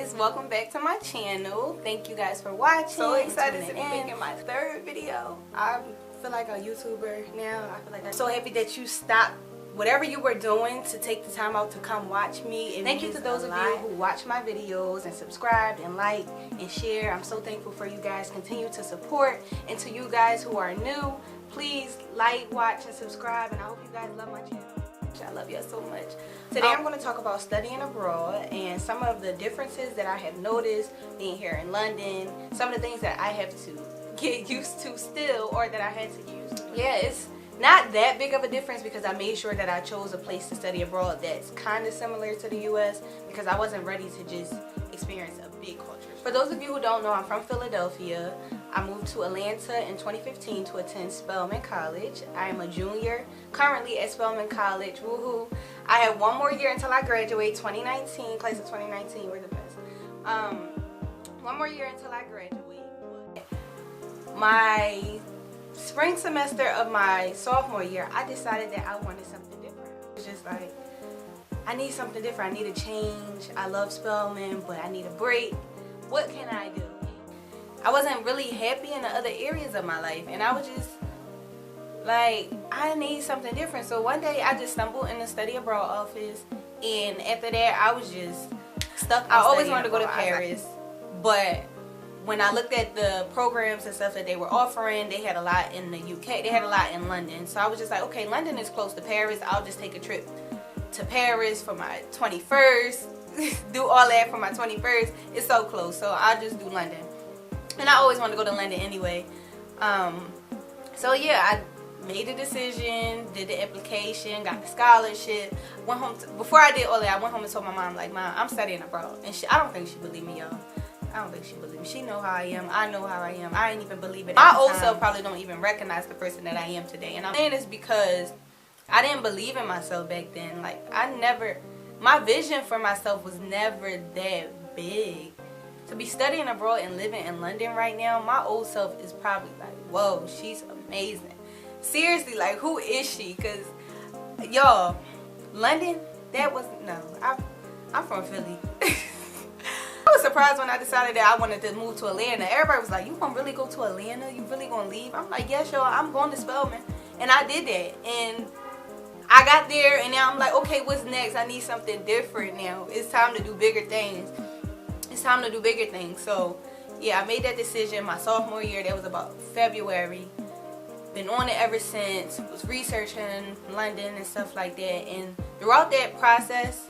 guys, welcome back to my channel. Thank you guys for watching. So excited to be making my third video. I feel like a YouTuber now. I feel like I'm so happy that you stopped whatever you were doing to take the time out to come watch me. Thank you to those of you who watch my videos and subscribe and like and share. I'm so thankful for you guys. Continue to support. And to you guys who are new, please like, watch, and subscribe. And I hope you guys love my channel. I love you so much. Today I'm going to talk about studying abroad and some of the differences that I have noticed being here in London. Some of the things that I have to get used to still, or that I had to use. Yeah, it's not that big of a difference because I made sure that I chose a place to study abroad that's kind of similar to the US because I wasn't ready to just experience a big culture. For those of you who don't know, I'm from Philadelphia. I moved to Atlanta in 2015 to attend Spelman College. I am a junior currently at Spelman College. Woohoo! I have one more year until I graduate. 2019, class of 2019, we're the best. One more year until I graduate. My spring semester of my sophomore year, I decided that I wanted something different. It was just like, I need something different. I need a change. I love Spelman, but I need a break. What can I do? I wasn't really happy in the other areas of my life, and I was just like, I need something different. So one day I just stumbled in the study abroad office, and after that I was just stuck. I always wanted to go to Paris, but when I looked at the programs and stuff that they were offering, they had a lot in the UK, they had a lot in London. So I was just like, okay, London is close to Paris, I'll just take a trip to Paris for my 21st, do all that for my 21st. It's so close, so I'll just do London. And I always wanted to go to London anyway. So yeah, I made the decision, did the application, got the scholarship, went home. Before I did all that, I went home and told my mom, like, Mom, I'm studying abroad. And I don't think she believed me, y'all. I don't think she believed me. She know how I am. I know how I am. I didn't even believe it. My old self probably don't even recognize the person that I am today. And I'm saying this because I didn't believe in myself back then. Like, my vision for myself was never that big. To be studying abroad and living in London right now, my old self is probably like, whoa, she's amazing. Seriously, like, who is she? Because, y'all, London, that was, no, I'm from Philly. I was surprised when I decided that I wanted to move to Atlanta. Everybody was like, you gonna really go to Atlanta? You really gonna leave? I'm like, yes, y'all, I'm going to Spelman. And I did that. And I got there, and now I'm like, okay, what's next? I need something different now. It's time to do bigger things. It's time to do bigger things. So yeah, I made that decision my sophomore year. That was about February. Been on it ever since. Was researching London and stuff like that. And throughout that process,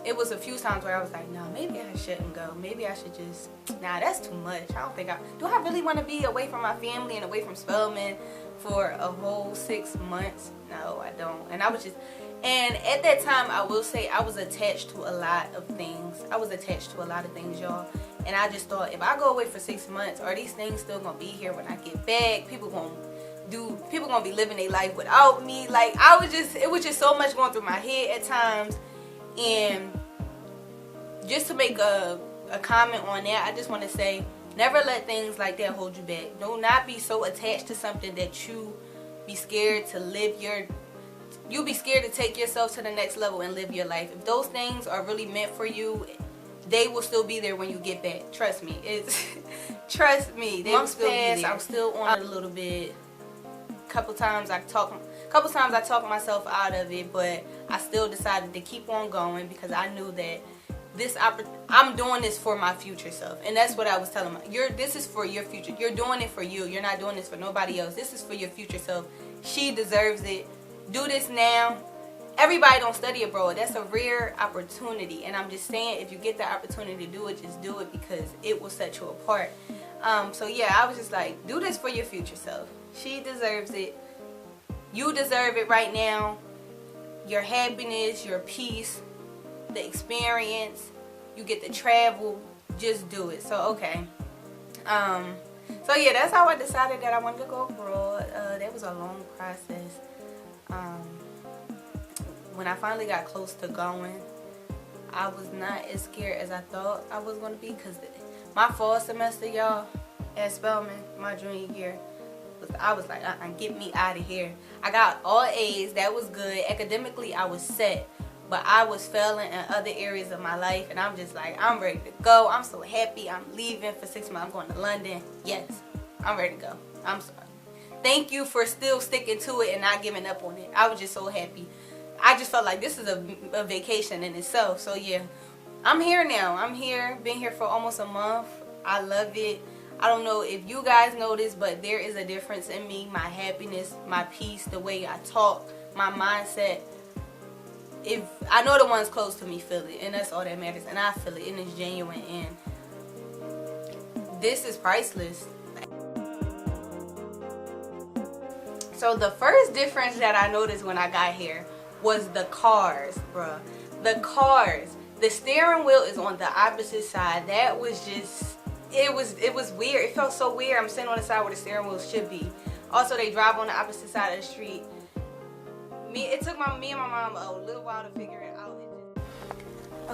it was a few times where I was like, no, maybe I shouldn't go. Maybe I should just, nah, that's too much. I don't think do I really want to be away from my family and away from Spelman for a whole 6 months? No, I don't. And and at that time, I will say I was attached to a lot of things. Y'all. And I just thought, if I go away for 6 months, are these things still gonna be here when I get back? People gonna be living their life without me. Like, it was just so much going through my head at times. And just to make a comment on that, I just want to say, never let things like that hold you back. Do not be so attached to something that you be scared to you'll be scared to take yourself to the next level and live your life. If those things are really meant for you, they will still be there when you get back. Trust me. Trust me. They will still be there. I'm still on it a little bit. Couple times I talk myself out of it, but I still decided to keep on going because I knew that I'm doing this for my future self. And that's what I was telling this is for your future. You're doing it for you. You're not doing this for nobody else. This is for your future self. She deserves it. Do this now. Everybody don't study abroad. That's a rare opportunity. And I'm just saying, if you get the opportunity to do it, just do it because it will set you apart. So yeah, I was just like, do this for your future self. She deserves it. You deserve it right now. Your happiness, your peace, the experience. You get to travel. Just do it. So okay. So yeah, that's how I decided that I wanted to go abroad. That was a long process. When I finally got close to going, I was not as scared as I thought I was going to be, because my fall semester, y'all, at Spelman, my junior year, I was like, get me out of here. I got all A's. That was good. Academically, I was set. but I was failing in other areas of my life, and I'm just like, I'm ready to go. I'm so happy. I'm leaving for 6 months. I'm going to London. Yes, I'm ready to go. I'm sorry. Thank you for still sticking to it and not giving up on it. I was just so happy. I just felt like this is a vacation in itself. So yeah, I'm here now. I'm here. Been here for almost a month. I love it. I don't know if you guys notice, but there is a difference in me. My happiness, my peace, the way I talk, my mindset. If I know the ones close to me feel it, and that's all that matters. And I feel it, and it's genuine, and this is priceless. So the first difference that I noticed when I got here was the cars, bruh. The cars. The steering wheel is on the opposite side. That was just, it was weird. It felt so weird. I'm sitting on the side where the steering wheel should be. Also, they drive on the opposite side of the street. It took me and my mom a little while to figure it out.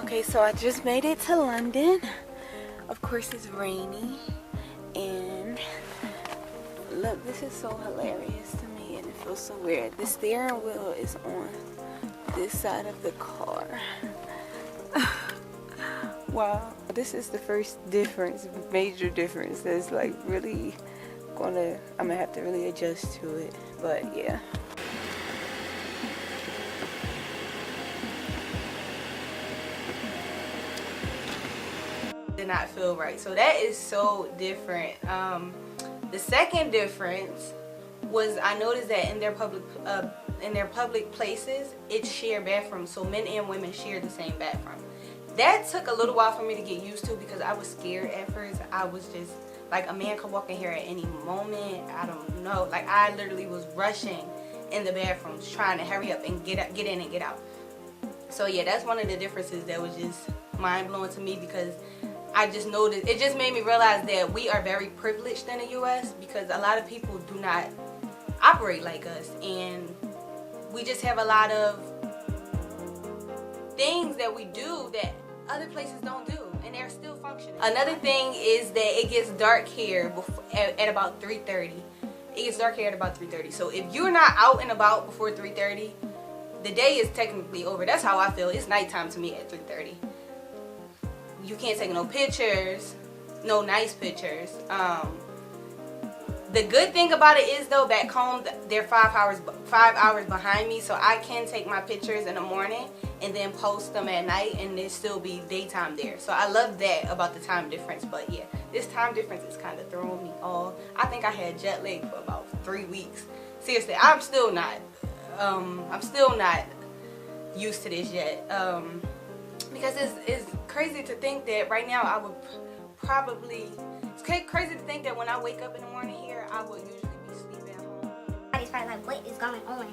Okay, so I just made it to London. Of course, it's rainy. And look, this is so hilarious to me, and it feels so weird. The steering wheel is on this side of the car. Wow, this is the first difference, major difference that's like really I'm gonna have to really adjust to it, but yeah. Did not feel right, so that is so different. The second difference was I noticed that in their public places, it's shared bathrooms, so men and women share the same bathroom. That took a little while for me to get used to because I was scared at first. I was just like, a man could walk in here at any moment. I don't know. Like, I literally was rushing in the bathrooms trying to hurry up and get in and get out. So yeah, that's one of the differences that was just mind-blowing to me, because I just noticed, it just made me realize that we are very privileged in the U.S. because a lot of people do not operate like us, and we just have a lot of things that we do that other places don't do, and they're still functioning. Another thing is that it gets dark here at about 3:30. It gets dark here at about 3:30. So if you're not out and about before 3:30, the day is technically over. That's how I feel. It's nighttime to me at 3:30. You can't take no pictures, no nice pictures. The good thing about it is, though, back home they're 5 hours behind me, so I can take my pictures in the morning and then post them at night, and there still be daytime there. So I love that about the time difference. But yeah, this time difference is kind of throwing me off. I think I had jet lag for about 3 weeks. Seriously, I'm still not used to this yet. Because it's crazy to think that right now I would probably, it's crazy to think that when I wake up in the morning here, I would usually be sleeping at home. I just felt like, what is going on?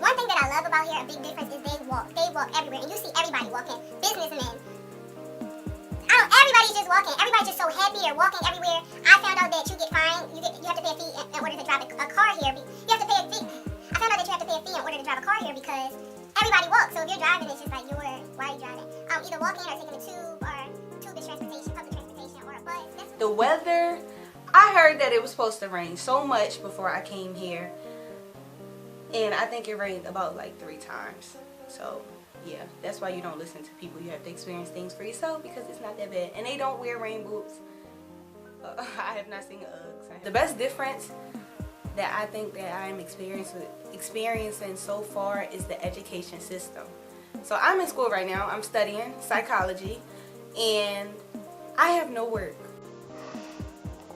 One thing that I love about here, a big difference, is they walk everywhere, and you see everybody walking. Businessmen, everybody's just walking. Everybody's just so happy. They're walking everywhere. I found out that you get fined. You have to pay a fee in order to drive a car here. You have to pay a fee. I found out that you have to pay a fee in order to drive a car here because everybody walks. So if you're driving, it's just like, why are you driving? Either walking or taking a tube, or tube is transportation, public transportation, or a bus. The weather, I heard that it was supposed to rain so much before I came here, and I think it rained about like 3 times. So yeah, that's why you don't listen to people. You have to experience things for yourself, because it's not that bad. And they don't wear rain boots. I have not seen Uggs. The best difference that I think that I am experiencing so far is the education system. So I'm in school right now. I'm studying psychology, and I have no work.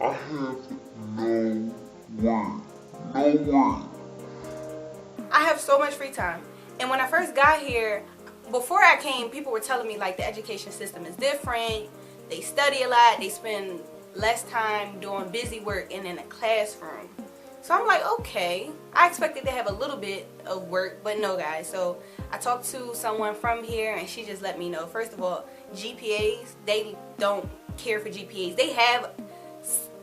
I have no work. No work. I have so much free time. And when I first got here, before I came, people were telling me like the education system is different. They study a lot. They spend less time doing busy work and in a classroom. So I'm like, okay. I expected to have a little bit of work, but no, guys. So I talked to someone from here, and she just let me know. First of all, GPAs, they don't care for GPAs. They have,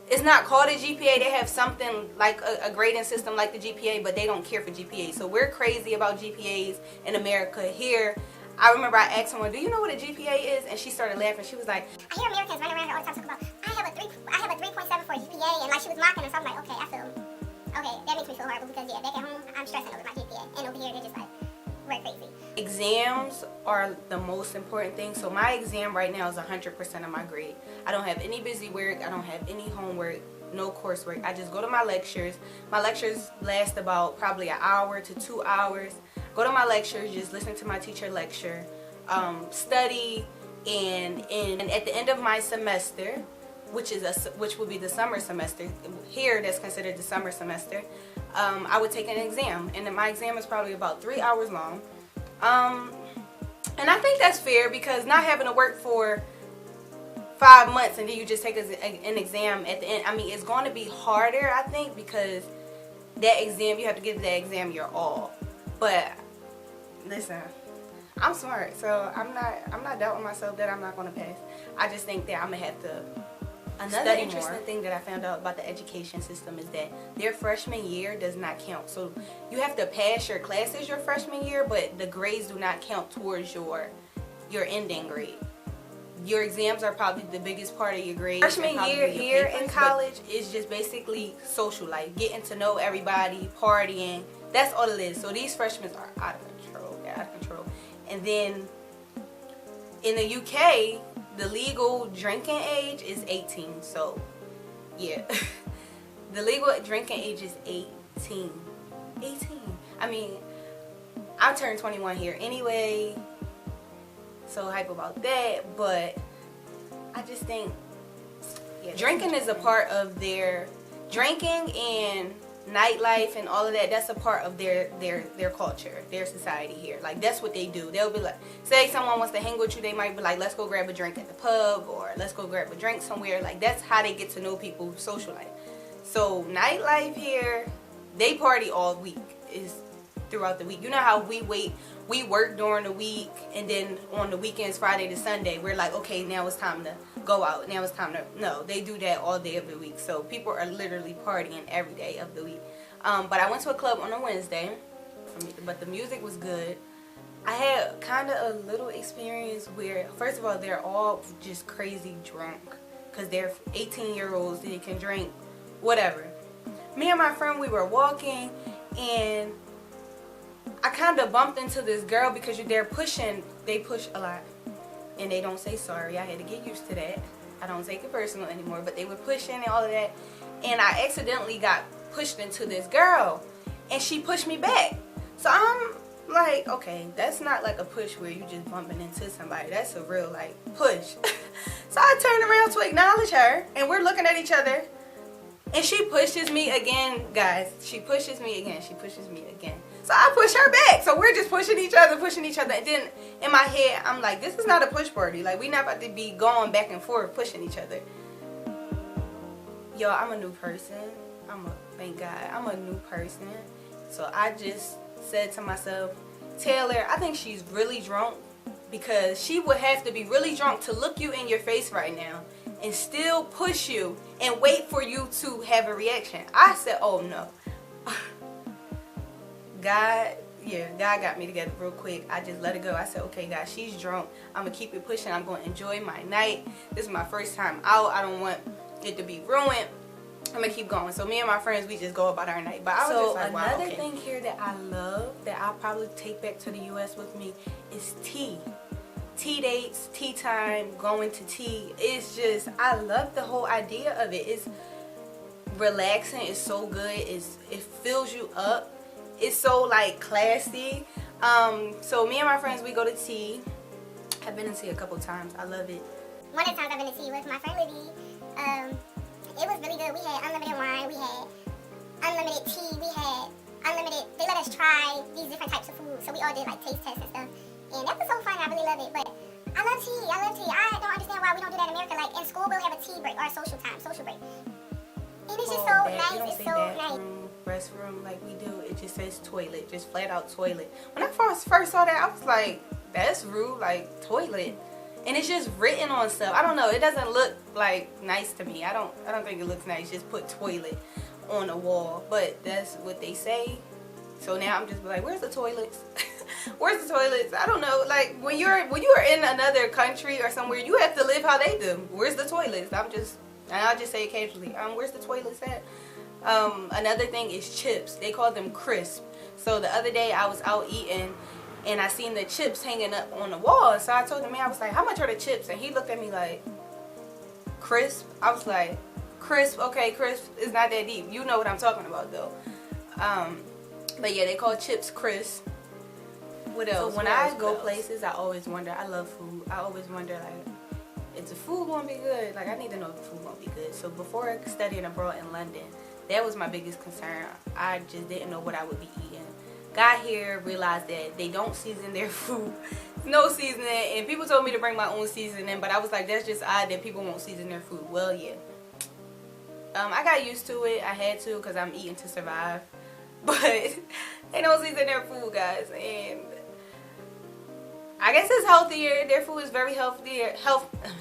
it's not called a GPA. They have something like a grading system like the GPA, but they don't care for GPAs. So we're crazy about GPAs in America. Here, I remember I asked someone, do you know what a GPA is? And she started laughing. She was like, I hear Americans running around here all the time talking about, I have a 3.7 for a GPA, and like she was mocking us. So I'm like, okay, that makes me feel horrible, because yeah, back at home, I'm stressing over my GPA, and over here, they're just like, we're crazy. Exams are the most important thing. So my exam right now is 100% of my grade. I don't have any busy work. I don't have any homework, no coursework. I just go to my lectures. My lectures last about probably an hour to 2 hours. Go to my lectures, just listen to my teacher lecture, study, and at the end of my semester, which will be the summer semester here, that's considered the summer semester, I would take an exam, and then my exam is probably about 3 hours long. And I think that's fair, because not having to work for 5 months and then you just take an exam at the end, I mean, it's going to be harder, I think, because that exam, you have to give that exam your all. But listen, I'm smart, so I'm not doubting myself that I'm not going to pass. I just think that I'm going to have to Another interesting thing that I found out about the education system is that their freshman year does not count. So you have to pass your classes your freshman year, but the grades do not count towards your ending grade. Your exams are probably the biggest part of your grades. Freshman year here in college is just basically social life, getting to know everybody, partying. That's all it is. So these freshmen are out of control. They're out of control. And then in the UK, the legal drinking age is 18. So yeah, the legal drinking age is 18. 18. I mean, I turned 21 here anyway, so hype about that. But I just think, yeah, drinking is a part of their drinking and nightlife and all of that. That's a part of their culture, their society here. Like, that's what they do. They'll be like, say someone wants to hang with you, they might be like, let's go grab a drink at the pub, or let's go grab a drink somewhere. Like, that's how they get to know people, social life. So nightlife here, they party all week, is throughout the week. You know how we work during the week, and then on the weekends, Friday to Sunday, we're like, okay, now it's time to go out. Now it's time to, no, they do that all day of the week. So people are literally partying every day of the week. But I went to a club on a Wednesday, but the music was good. I had kind of a little experience where, first of all, they're all just crazy drunk, because they're 18-year-olds, they can drink whatever. Me and my friend, we were walking, and I kind of bumped into this girl, because they push a lot, and they don't say sorry. I had to get used to that. I don't take it personal anymore, but they were pushing and all of that, and I accidentally got pushed into this girl, and she pushed me back. So I'm like, okay, that's not like a push where you just bumping into somebody. That's a real, like, push. So I turned around to acknowledge her, and we're looking at each other, and she pushes me again, guys. She pushes me again. She pushes me again. So I push her back. So we're just pushing each other. And then in my head, I'm like, this is not a push party. Like, we not about to be going back and forth pushing each other. Yo, I'm a new person. Thank God, I'm a new person. So I just said to myself, Taylor, I think she's really drunk, because she would have to be really drunk to look you in your face right now and still push you and wait for you to have a reaction. I said, oh no. God got me together real quick. I just let it go. I said, okay, God, she's drunk. I'm going to keep it pushing. I'm going to enjoy my night. This is my first time out. I don't want it to be ruined. I'm going to keep going. So me and my friends, we just go about our night. But I was just like, wow, okay. Another thing here that I love, that I'll probably take back to the U.S. with me, is tea. Tea dates, tea time, going to tea. It's just, I love the whole idea of it. It's relaxing. It's so good. It fills you up. It's so, like, classy. So me and my friends, we go to tea. I've been to tea a couple times. I love it. One of the times I've been to tea with my friend Libby. It was really good. We had unlimited wine. We had unlimited tea. We had unlimited, they let us try these different types of food. So we all did, like, taste tests and stuff. And that was so fun. I really love it. But I love tea. I don't understand why we don't do that in America. Like, in school, we'll have a tea break or a social break. And it's just so nice. It's so nice. Restroom like we do. It just says toilet, just flat out toilet. When I first saw that, I was like, that's rude, like, toilet. And it's just written on stuff. I don't know, it doesn't look like nice to me. I don't think it looks nice. Just put toilet on a wall, but that's what they say. So now I'm just like, where's the toilets? Where's the toilets? I don't know. Like, when you are in another country or somewhere, you have to live how they do. Where's the toilets? I'll just say it casually. Where's the toilets at? Another thing is chips. They call them crisp. So the other day I was out eating, and I seen the chips hanging up on the wall. So I told the man, I was like, how much are the chips? And he looked at me like, crisp? I was like, crisp? Okay, crisp is not that deep. You know what I'm talking about though. But yeah, they call chips crisp. What else? So when I go places, I always wonder, I love food. I always wonder like, is the food gonna be good? Like, I need to know if the food gonna be good. So before studying abroad in London, that was my biggest concern. I just didn't know what I would be eating. Got here, realized that they don't season their food. No seasoning. And people told me to bring my own seasoning, but I was like, that's just odd that people won't season their food. Well, yeah. I got used to it. I had to because I'm eating to survive. But they don't season their food, guys. And I guess it's healthier. Their food is very healthier.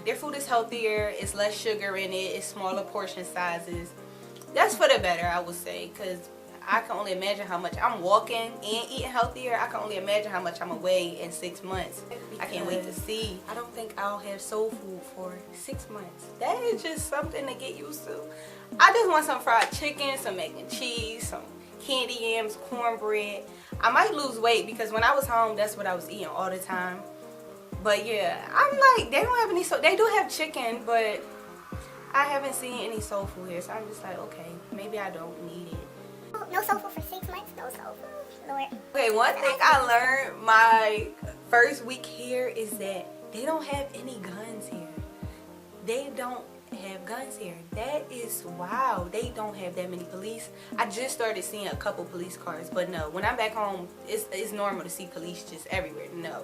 Their food is healthier. It's less sugar in it. It's smaller portion sizes. That's for the better, I would say, because I can only imagine how much I'm walking and eating healthier. I can only imagine how much I'm gonna weigh in 6 months. I can't wait to see. I don't think I'll have soul food for 6 months. That is just something to get used to. I just want some fried chicken, some mac and cheese, some candy yams, cornbread. I might lose weight because when I was home, that's what I was eating all the time. But yeah, I'm like, they don't have any soul. They do have chicken, but I haven't seen any soul food here. So I'm just like, okay, maybe I don't need it. No soul food for 6 months? No soul food? Lord. Okay, one thing I learned my first week here is that they don't have any guns here. They don't have guns here. That is wow. They don't have that many police. I just started seeing a couple police cars, but no, when I'm back home, it's normal to see police just everywhere. No,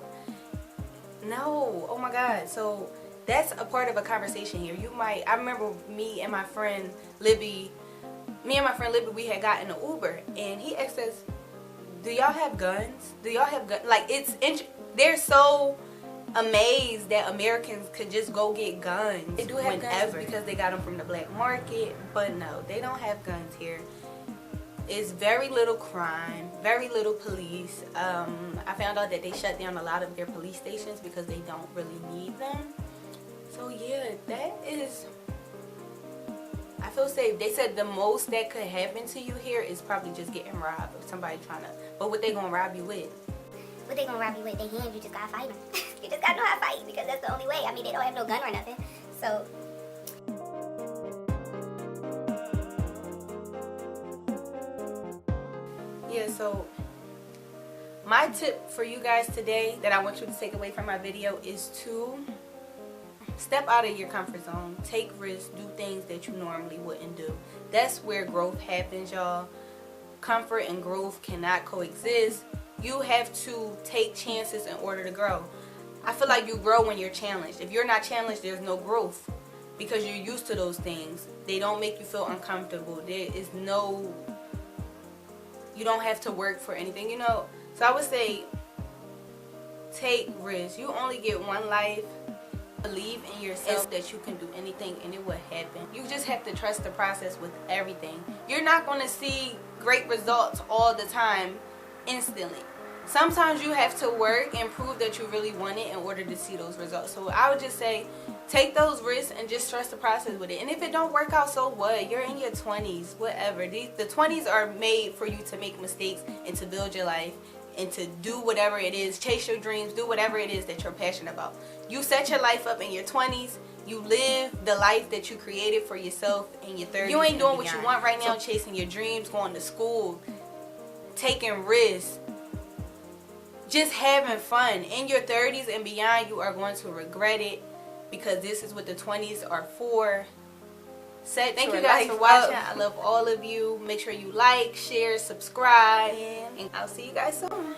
oh my God. So that's a part of a conversation here. I remember me and my friend Libby, we had gotten an Uber, and he asked us, do y'all have guns? Do y'all have guns? Like, they're so amazed that Americans could just go get guns. They do have guns because they got them from the black market, but no, they don't have guns here. It's very little crime, very little police. I found out that they shut down a lot of their police stations because they don't really need them. So yeah, that is, I feel safe. They said the most that could happen to you here is probably just getting robbed or somebody trying to, but what they gonna rob you with? What they gonna rob you with? They hands, you just gotta fight them. You just gotta know how to fight because that's the only way. I mean, they don't have no gun or nothing. So. Yeah, so my tip for you guys today that I want you to take away from my video is to step out of your comfort zone. Take risks. Do things that you normally wouldn't do. That's where growth happens, y'all. Comfort and growth cannot coexist. You have to take chances in order to grow. I feel like you grow when you're challenged. If you're not challenged, there's no growth because you're used to those things. They don't make you feel uncomfortable. There is no, you don't have to work for anything, you know. So I would say take risks. You only get one life. Believe in yourself that you can do anything and it will happen. You just have to trust the process with everything. You're not going to see great results all the time instantly. Sometimes you have to work and prove that you really want it in order to see those results. So I would just say take those risks and just trust the process with it. And if it don't work out, so what? You're in your 20s, whatever. The 20s are made for you to make mistakes and to build your life and to do whatever it is, chase your dreams, do whatever it is that you're passionate about. You set your life up in your 20s. You live the life that you created for yourself in your 30s. You ain't doing what you want right now, chasing your dreams, going to school, taking risks, just having fun. In your 30s and beyond, you are going to regret it because this is what the 20s are for. Thank you guys for watching. I love all of you. Make sure you like, share, subscribe, and I'll see you guys soon.